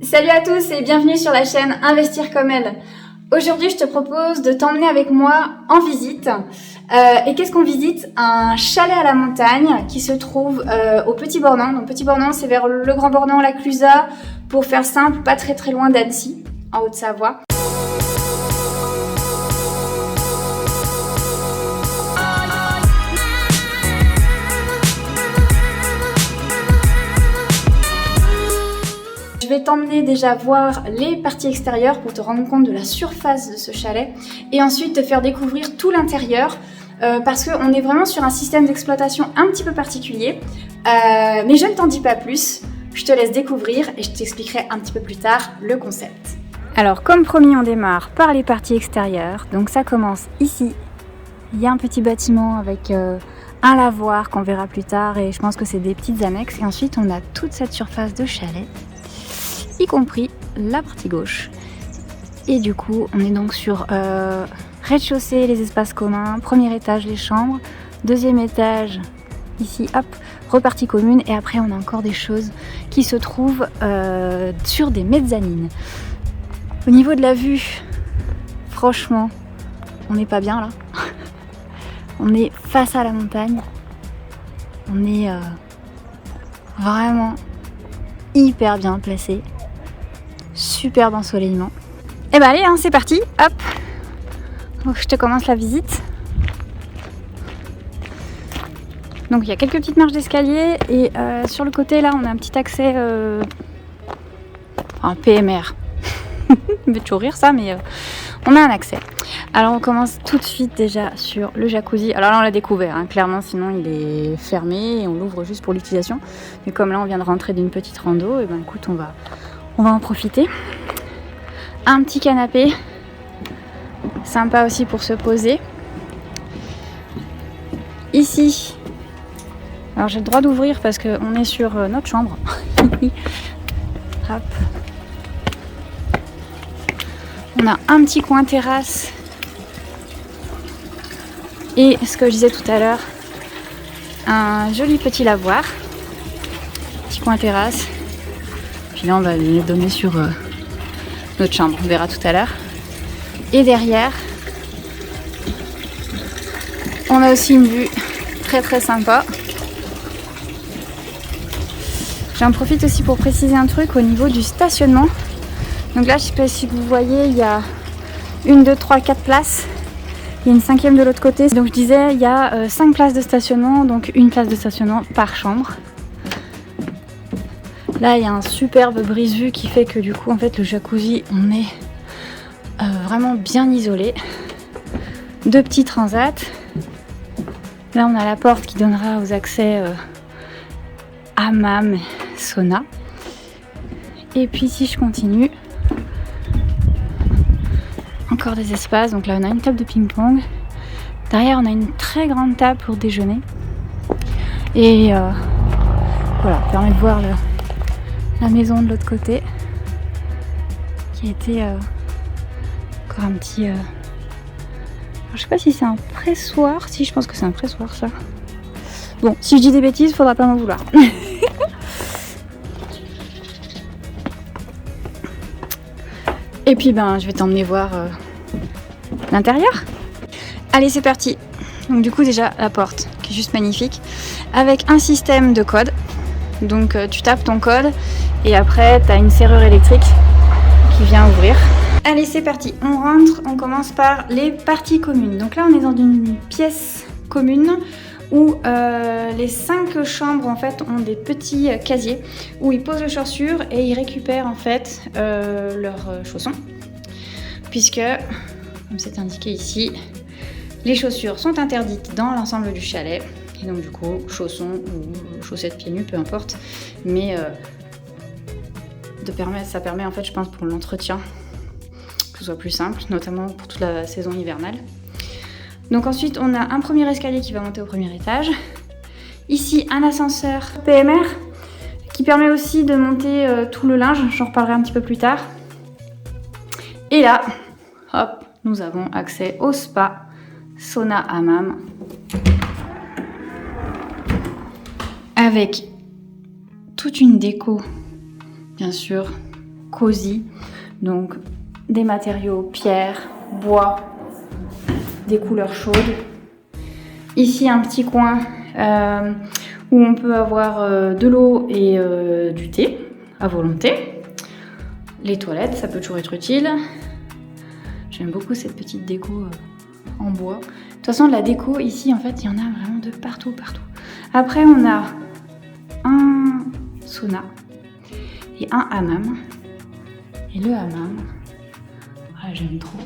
Salut à tous et bienvenue sur la chaîne Investir comme elle. Aujourd'hui, je te propose de t'emmener avec moi en visite. Et qu'est-ce qu'on visite? Un chalet à la montagne qui se trouve au Petit Bornand. Donc Petit Bornand, c'est vers le Grand Bornand, la Clusaz. Pour faire simple, pas très loin d'Annecy, en Haute-Savoie. Je vais t'emmener déjà voir les parties extérieures pour te rendre compte de la surface de ce chalet et ensuite te faire découvrir tout l'intérieur parce qu'on est vraiment sur un système d'exploitation un petit peu particulier. Mais je ne t'en dis pas plus, je te laisse découvrir et je t'expliquerai un petit peu plus tard le concept. Alors comme promis, on démarre par les parties extérieures. Donc ça commence ici. Il y a un petit bâtiment avec un lavoir qu'on verra plus tard et je pense que c'est des petites annexes. Et ensuite on a toute cette surface de chalet, y compris la partie gauche. Et du coup, on est donc sur rez-de-chaussée, les espaces communs, premier étage, les chambres, deuxième étage, ici, hop, repartie commune. Et après, on a encore des choses qui se trouvent sur des mezzanines. Au niveau de la vue, franchement, on n'est pas bien là. On est face à la montagne. On est vraiment hyper bien placé. Superbe ensoleillement. Et bah allez, hein, c'est parti, hop. Donc je te commence la visite. Donc il y a quelques petites marches d'escalier et sur le côté là on a un petit accès en PMR. Il me fait toujours rire ça, mais on a un accès. Alors on commence tout de suite déjà sur le jacuzzi. Alors là on l'a découvert, hein, clairement, sinon il est fermé et on l'ouvre juste pour l'utilisation. Mais comme là on vient de rentrer d'une petite rando, et ben écoute, on va en profiter. Un petit canapé, sympa aussi pour se poser. Ici, alors j'ai le droit d'ouvrir parce qu'on est sur notre chambre. Hop. On a un petit coin terrasse. Et ce que je disais tout à l'heure, un joli petit lavoir. Petit coin terrasse. Puis là, on va les donner sur notre chambre. On verra tout à l'heure. Et derrière, on a aussi une vue très sympa. J'en profite aussi pour préciser un truc au niveau du stationnement. Donc là, je ne sais pas si vous voyez, il y a 1, 2, 3, 4 places. Il y a une 5e de l'autre côté. Donc je disais, il y a 5 places de stationnement, donc une place de stationnement par chambre. Là, il y a un superbe brise-vue qui fait que du coup, en fait, le jacuzzi, on est vraiment bien isolé. 2 petits transats. Là, on a la porte qui donnera aux accès hammam, sauna. Et puis, si je continue, encore des espaces. Donc là, on a une table de ping-pong. Derrière, on a une très grande table pour déjeuner. Et voilà, permet de voir la maison de l'autre côté qui a été encore un petit alors, je sais pas si c'est un pressoir. Si, je pense que c'est un pressoir, ça. Bon, si je dis des bêtises, faudra pas m'en vouloir. Et puis ben je vais t'emmener voir l'intérieur. Allez, c'est parti. Donc du coup, déjà la porte qui est juste magnifique avec un système de code. Donc tu tapes ton code et après tu as une serrure électrique qui vient ouvrir. Allez, c'est parti. On rentre, on commence par les parties communes. Donc là, on est dans une pièce commune où les 5 chambres en fait ont des petits casiers où ils posent leurs chaussures et ils récupèrent en fait leurs chaussons, puisque comme c'est indiqué ici, les chaussures sont interdites dans l'ensemble du chalet. Et donc du coup, chaussons ou chaussettes pieds nus, peu importe, mais ça permet en fait, je pense, pour l'entretien, que ce soit plus simple, notamment pour toute la saison hivernale. Donc ensuite, on a un premier escalier qui va monter au premier étage. Ici, un ascenseur PMR qui permet aussi de monter tout le linge. J'en reparlerai un petit peu plus tard. Et là, hop, nous avons accès au spa, sauna hammam, avec toute une déco, bien sûr, cosy. Donc des matériaux pierre, bois, des couleurs chaudes. Ici un petit coin où on peut avoir de l'eau et du thé à volonté. Les toilettes, ça peut toujours être utile. J'aime beaucoup cette petite déco en bois. De toute façon, de la déco ici, en fait, il y en a vraiment de partout. Après, on a un sauna et un hammam. Et le hammam, j'aime trop.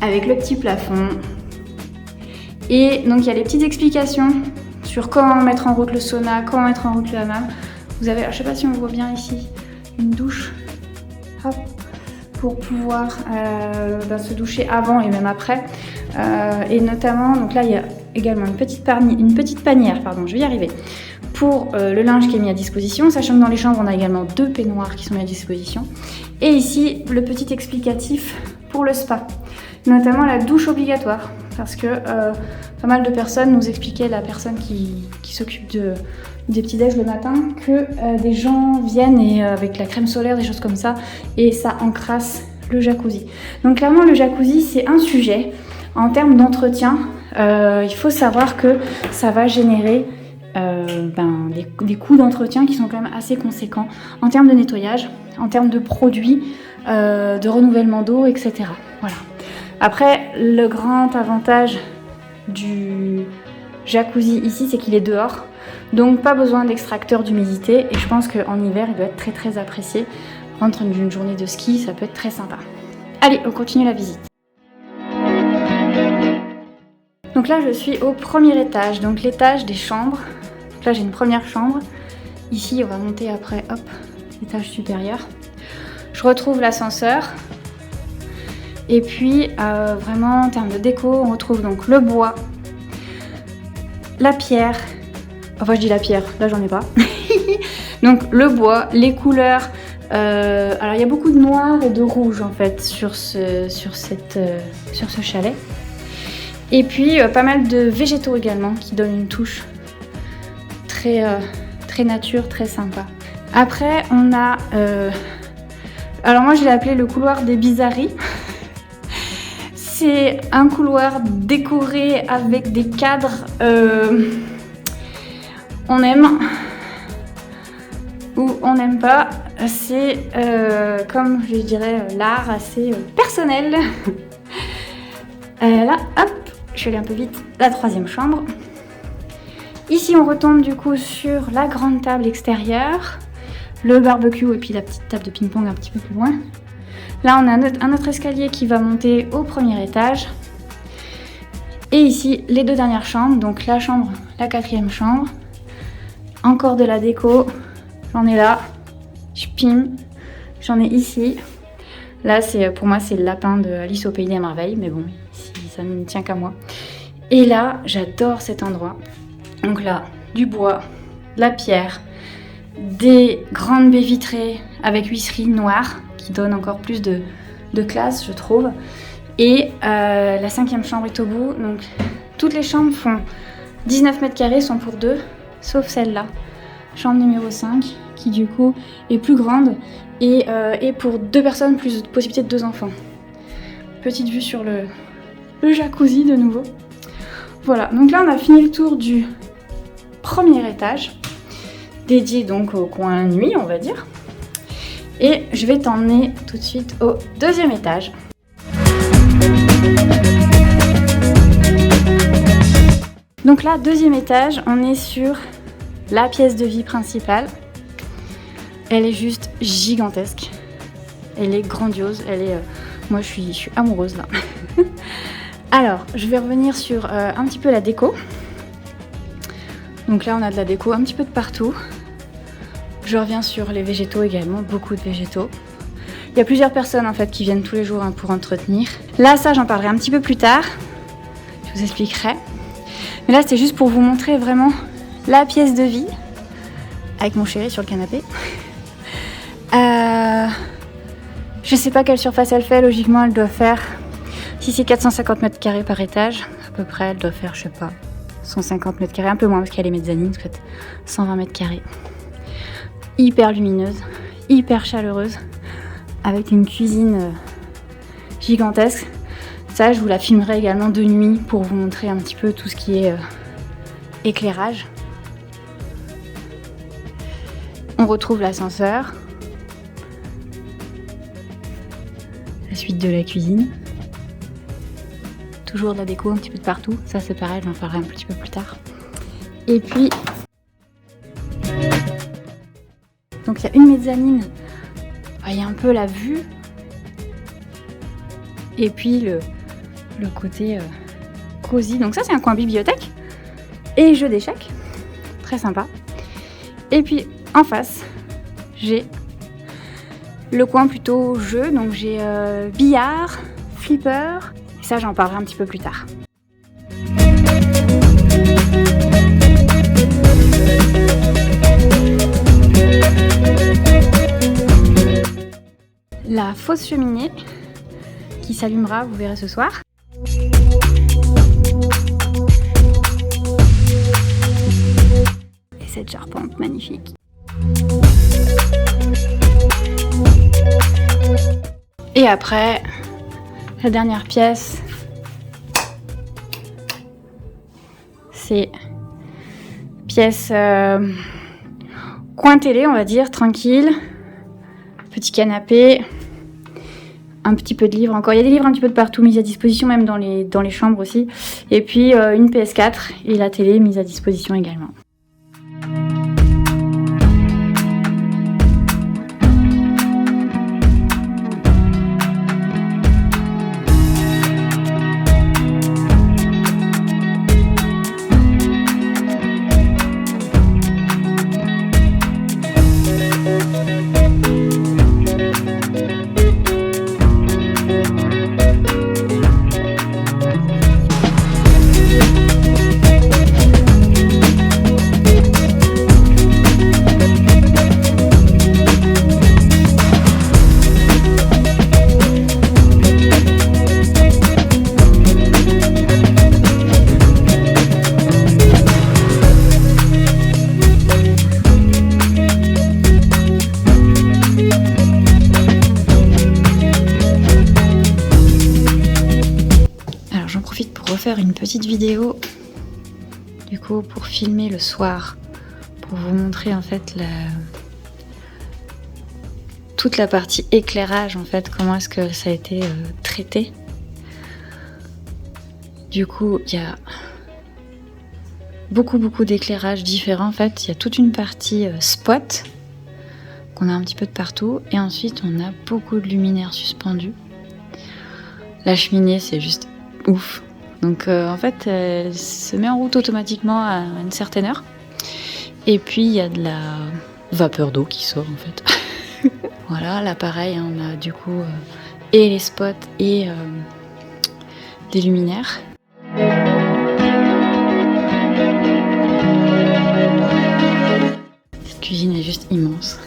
Avec le petit plafond. Et donc, il y a les petites explications sur comment mettre en route le sauna, comment mettre en route le hammam. Vous avez, je ne sais pas si on voit bien ici, une douche. Hop, pour pouvoir se doucher avant et même après. Et notamment, donc là, il y a également une petite panière, je vais y arriver, pour le linge qui est mis à disposition, sachant que dans les chambres, on a également 2 peignoirs qui sont mis à disposition. Et ici, le petit explicatif pour le spa, notamment la douche obligatoire, parce que pas mal de personnes nous expliquaient, la personne qui s'occupe des petits déj le matin, que des gens viennent et avec la crème solaire, des choses comme ça, et ça encrasse le jacuzzi. Donc clairement, le jacuzzi, c'est un sujet. En termes d'entretien, il faut savoir que ça va générer des coûts d'entretien qui sont quand même assez conséquents en termes de nettoyage, en termes de produits, de renouvellement d'eau, etc. Voilà. Après, le grand avantage du jacuzzi ici, c'est qu'il est dehors, donc pas besoin d'extracteur d'humidité, et je pense qu'en hiver, il doit être très très apprécié. Rentre d'une journée de ski, ça peut être très sympa. Allez, on continue la visite. Donc là, je suis au premier étage, donc l'étage des chambres. Donc là, j'ai une première chambre. Ici, on va monter après, hop, l'étage supérieur. Je retrouve l'ascenseur. Et puis, vraiment, en termes de déco, on retrouve donc le bois, la pierre. Enfin, je dis la pierre, là, j'en ai pas. Donc, le bois, les couleurs. Alors, il y a beaucoup de noir et de rouge, en fait, sur ce chalet. Et puis, pas mal de végétaux également, qui donnent une touche très nature, très sympa. Après, on a... alors, moi, je l'ai appelé le couloir des bizarreries. C'est un couloir décoré avec des cadres. On aime ou on n'aime pas. C'est, comme je dirais, l'art assez personnel. Là, hop, je suis allée un peu vite. La troisième chambre. Ici, on retombe du coup sur la grande table extérieure, le barbecue et puis la petite table de ping-pong un petit peu plus loin. Là, on a un autre escalier qui va monter au premier étage. Et ici, les 2 dernières chambres. Donc la chambre, la 4e chambre. Encore de la déco. J'en ai là. J'en ai ici. Là, pour moi, c'est le lapin de Alice au Pays des Merveilles. Mais bon, si ça ne tient qu'à moi. Et là, j'adore cet endroit. Donc là, du bois, de la pierre, des grandes baies vitrées avec huisserie noire, qui donne encore plus de classe, je trouve. Et la 5e chambre est au bout. Donc, toutes les chambres font 19 mètres carrés, sont pour 2, sauf celle-là. Chambre numéro 5, qui du coup est plus grande et pour 2 personnes, plus de possibilité de 2 enfants. Petite vue sur le jacuzzi de nouveau. Voilà, donc là on a fini le tour du premier étage, dédié donc au coin nuit, on va dire. Et je vais t'emmener tout de suite au 2e étage. Donc là, 2e étage, on est sur la pièce de vie principale. Elle est juste gigantesque. Elle est grandiose. Moi, je suis amoureuse là. Alors, je vais revenir sur un petit peu la déco. Donc là, on a de la déco un petit peu de partout. Je reviens sur les végétaux également, beaucoup de végétaux. Il y a plusieurs personnes en fait qui viennent tous les jours pour entretenir. Là, ça, j'en parlerai un petit peu plus tard. Je vous expliquerai. Mais là, c'était juste pour vous montrer vraiment la pièce de vie avec mon chéri sur le canapé. Je sais pas quelle surface elle fait. Logiquement, elle doit faire, si c'est 450 mètres carrés par étage, à peu près, elle doit faire, je sais pas, 150 mètres carrés, un peu moins parce qu'elle est mezzanine, peut-être 120 mètres carrés. Hyper lumineuse, hyper chaleureuse avec une cuisine gigantesque. Ça, je vous la filmerai également de nuit pour vous montrer un petit peu tout ce qui est éclairage. On retrouve l'ascenseur, la suite de la cuisine, toujours de la déco un petit peu de partout. Ça c'est pareil, j'en ferai un petit peu plus tard. Et puis, donc il y a une mezzanine, il y a un peu la vue, et puis le côté cosy. Donc ça c'est un coin bibliothèque et jeu d'échecs, très sympa. Et puis en face, j'ai le coin plutôt jeu, donc j'ai billard, flipper, et ça j'en parlerai un petit peu plus tard. La fausse cheminée qui s'allumera, vous verrez ce soir. Et cette charpente magnifique. Et après, la dernière pièce, c'est pièce coin télé, on va dire, tranquille. Petit canapé, un petit peu de livres encore. Il y a des livres un petit peu de partout mis à disposition, même dans les chambres aussi. Et puis une PS4 et la télé mise à disposition également. Faire une petite vidéo du coup pour filmer le soir, pour vous montrer en fait toute la partie éclairage, en fait, comment est-ce que ça a été traité. Du coup il y a beaucoup d'éclairages différents, en fait il y a toute une partie spot qu'on a un petit peu de partout, et ensuite on a beaucoup de luminaires suspendus. La cheminée c'est juste ouf. Donc en fait, elle se met en route automatiquement à une certaine heure. Et puis il y a de la vapeur d'eau qui sort en fait. Voilà, là pareil, on a du coup et les spots et des luminaires. Cette cuisine est juste immense.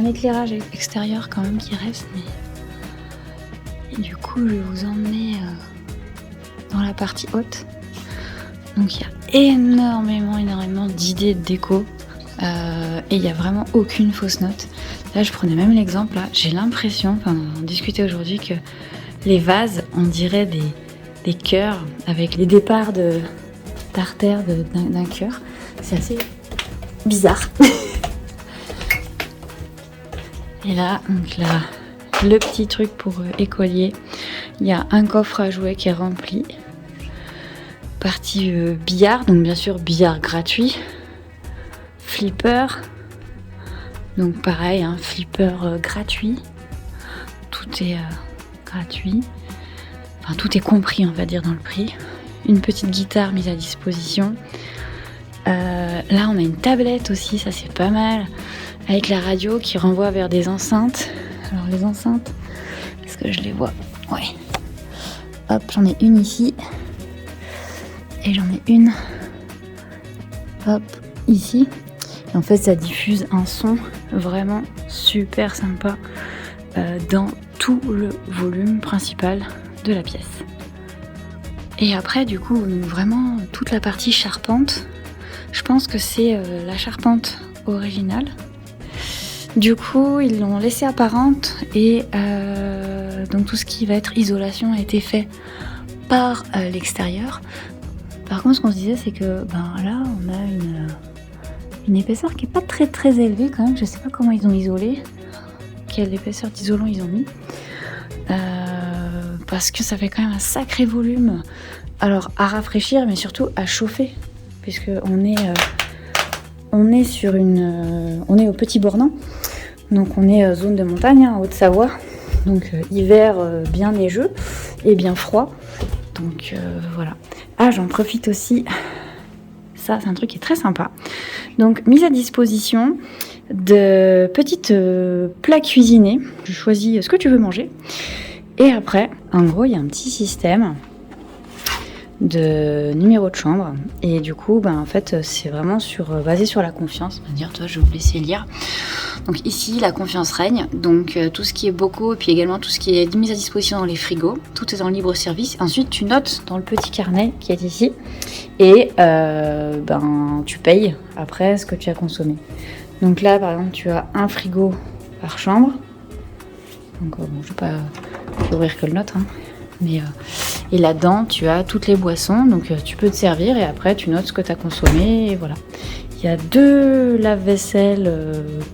Éclairage extérieur quand même qui reste, mais et du coup je vais vous emmener dans la partie haute. Donc il y a énormément d'idées de déco et il n'y a vraiment aucune fausse note. Là je prenais même l'exemple, là j'ai l'impression, enfin on discutait aujourd'hui, que les vases on dirait des cœurs avec les départs d'artères d'un cœur. C'est assez bizarre. Et là, donc là, le petit truc pour écolier, il y a un coffre à jouets qui est rempli. Partie billard, donc bien sûr billard gratuit. Flipper, donc pareil, hein, flipper gratuit. Tout est gratuit. Enfin, tout est compris, on va dire, dans le prix. Une petite guitare mise à disposition. Là, on a une tablette aussi, ça c'est pas mal. Avec la radio qui renvoie vers des enceintes. Alors les enceintes, est-ce que je les vois? Ouais. Hop, j'en ai une ici. Et j'en ai une, hop, ici. Et en fait, ça diffuse un son vraiment super sympa dans tout le volume principal de la pièce. Et après, du coup, vraiment toute la partie charpente, je pense que c'est la charpente originale. Du coup, ils l'ont laissée apparente et donc tout ce qui va être isolation a été fait par l'extérieur. Par contre, ce qu'on se disait, c'est que là, on a une épaisseur qui n'est pas très très élevée quand même. Je sais pas comment ils ont isolé, quelle épaisseur d'isolant ils ont mis. Parce que ça fait quand même un sacré volume. Alors à rafraîchir, mais surtout à chauffer, puisque on est au Petit Bornand, donc on est zone de montagne, en Haute-Savoie, donc hiver bien neigeux et bien froid. Donc voilà. Ah, j'en profite aussi. Ça, c'est un truc qui est très sympa. Donc mise à disposition de petites plats cuisinés. Tu choisis ce que tu veux manger. Et après, en gros, il y a un petit système de numéro de chambre. Et du coup, en fait, c'est vraiment basé sur la confiance. On va dire, toi, je vais vous laisser lire. Donc ici, la confiance règne. Donc tout ce qui est bocaux, et puis également tout ce qui est mis à disposition dans les frigos. Tout est en libre service. Ensuite, tu notes dans le petit carnet qui est ici. Et tu payes après ce que tu as consommé. Donc là, par exemple, tu as un frigo par chambre. Donc je vais pas ouvrir que le nôtre, hein. Mais et là-dedans, tu as toutes les boissons, donc tu peux te servir et après tu notes ce que tu as consommé et voilà. Il y a 2 lave-vaisselle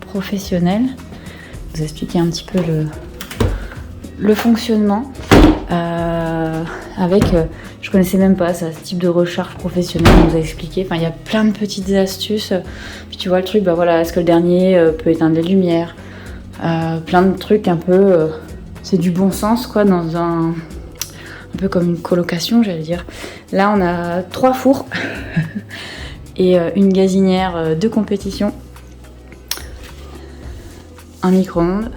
professionnels. Je vais vous expliquer un petit peu le fonctionnement. Je connaissais même pas ça, ce type de recharge professionnelle, on nous a expliqué. Enfin, il y a plein de petites astuces. Puis tu vois le truc, est-ce que le dernier peut éteindre les lumières, plein de trucs un peu. C'est du bon sens, quoi, dans un peu comme une colocation, j'allais dire. Là, on a 3 fours et une gazinière de compétition, un micro-ondes.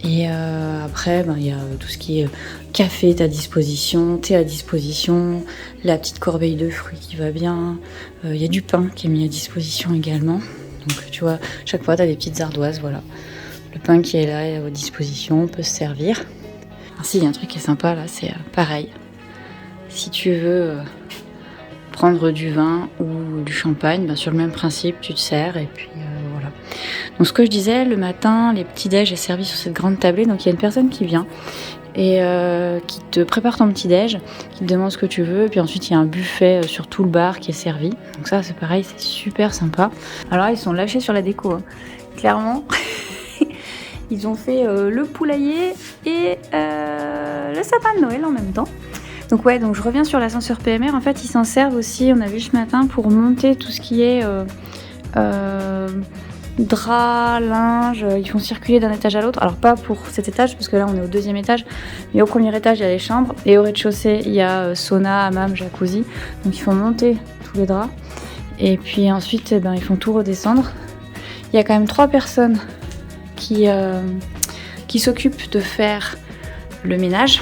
Et après, il y a tout ce qui est café à disposition, thé à disposition, la petite corbeille de fruits qui va bien. Il y a du pain qui est mis à disposition également. Donc tu vois, chaque fois, tu as des petites ardoises, voilà. Le pain qui est là est à votre disposition, on peut se servir. Ainsi, il y a un truc qui est sympa là, c'est pareil. Si tu veux prendre du vin ou du champagne, sur le même principe, tu te sers et puis voilà. Donc ce que je disais, le matin, les petits-déj est servi sur cette grande tablée. Donc il y a une personne qui vient et qui te prépare ton petit-déj, qui te demande ce que tu veux. Et puis ensuite, il y a un buffet sur tout le bar qui est servi. Donc ça, c'est pareil, c'est super sympa. Alors ils sont lâchés sur la déco, hein. Clairement. Ils ont fait le poulailler et le sapin de Noël en même temps. Donc donc je reviens sur l'ascenseur PMR. En fait, ils s'en servent aussi, on a vu ce matin, pour monter tout ce qui est drap, linge. Ils font circuler d'un étage à l'autre. Alors pas pour cet étage, parce que là on est au 2e étage. Mais au 1er étage, il y a les chambres. Et au rez-de-chaussée, il y a sauna, hammam, jacuzzi. Donc ils font monter tous les draps. Et puis ensuite, ils font tout redescendre. Il y a quand même 3 personnes qui s'occupent de faire le ménage.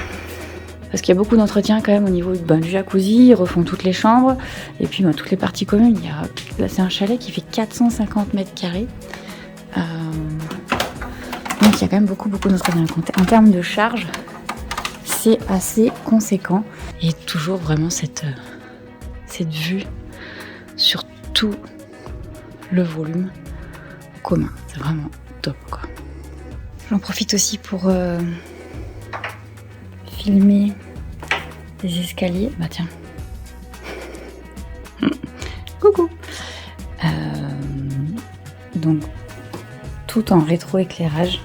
Parce qu'il y a beaucoup d'entretien quand même au niveau du jacuzzi, ils refont toutes les chambres et puis toutes les parties communes. Là, c'est un chalet qui fait 450 mètres carrés. Donc il y a quand même beaucoup d'entretien. En termes de charge, c'est assez conséquent. Et toujours vraiment cette vue sur tout le volume commun. C'est vraiment top, quoi. J'en profite aussi pour filmer des escaliers. Tiens. Coucou. Donc tout en rétroéclairage.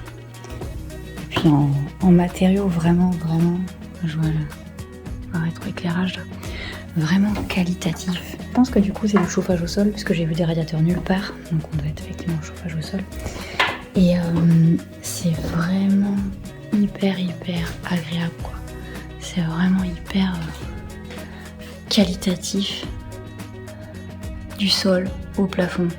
Et puis en matériaux vraiment, je vois le rétroéclairage là, vraiment qualitatif. Je pense que du coup c'est du chauffage au sol, puisque j'ai vu des radiateurs nulle part. Donc on doit être effectivement au chauffage au sol. Et c'est vraiment hyper agréable, quoi. C'est vraiment hyper qualitatif, du sol au plafond.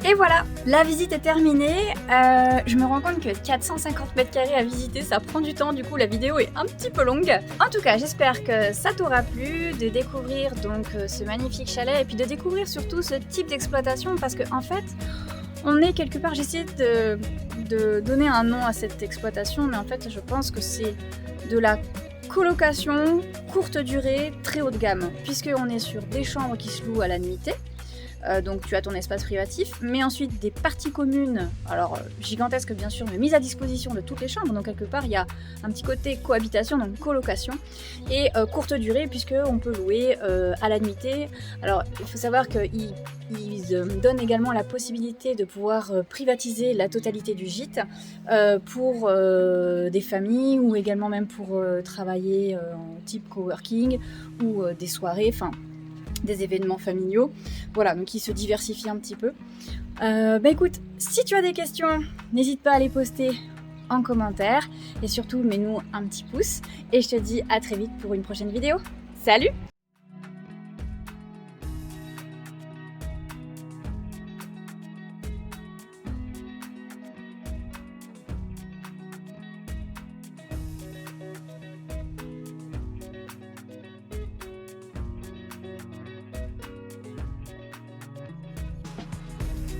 Et voilà, la visite est terminée. Je me rends compte que 450 mètres carrés à visiter, ça prend du temps. Du coup, la vidéo est un petit peu longue. En tout cas, j'espère que ça t'aura plu de découvrir donc ce magnifique chalet et puis de découvrir surtout ce type d'exploitation parce que en fait, on est quelque part. J'essaie de donner un nom à cette exploitation, mais en fait, je pense que c'est de la colocation courte durée, très haut de gamme, puisqu'on est sur des chambres qui se louent à la nuitée. Donc tu as ton espace privatif, mais ensuite des parties communes, alors gigantesques bien sûr, mais mises à disposition de toutes les chambres. Donc quelque part il y a un petit côté cohabitation, donc colocation, et courte durée puisqu'on peut louer à la nuitée. Alors il faut savoir qu'ils donnent également la possibilité de pouvoir privatiser la totalité du gîte pour des familles ou également même pour travailler en type coworking ou des soirées, enfin des événements familiaux, voilà, donc ils se diversifient un petit peu. Écoute, si tu as des questions, n'hésite pas à les poster en commentaire et surtout mets-nous un petit pouce et je te dis à très vite pour une prochaine vidéo. Salut!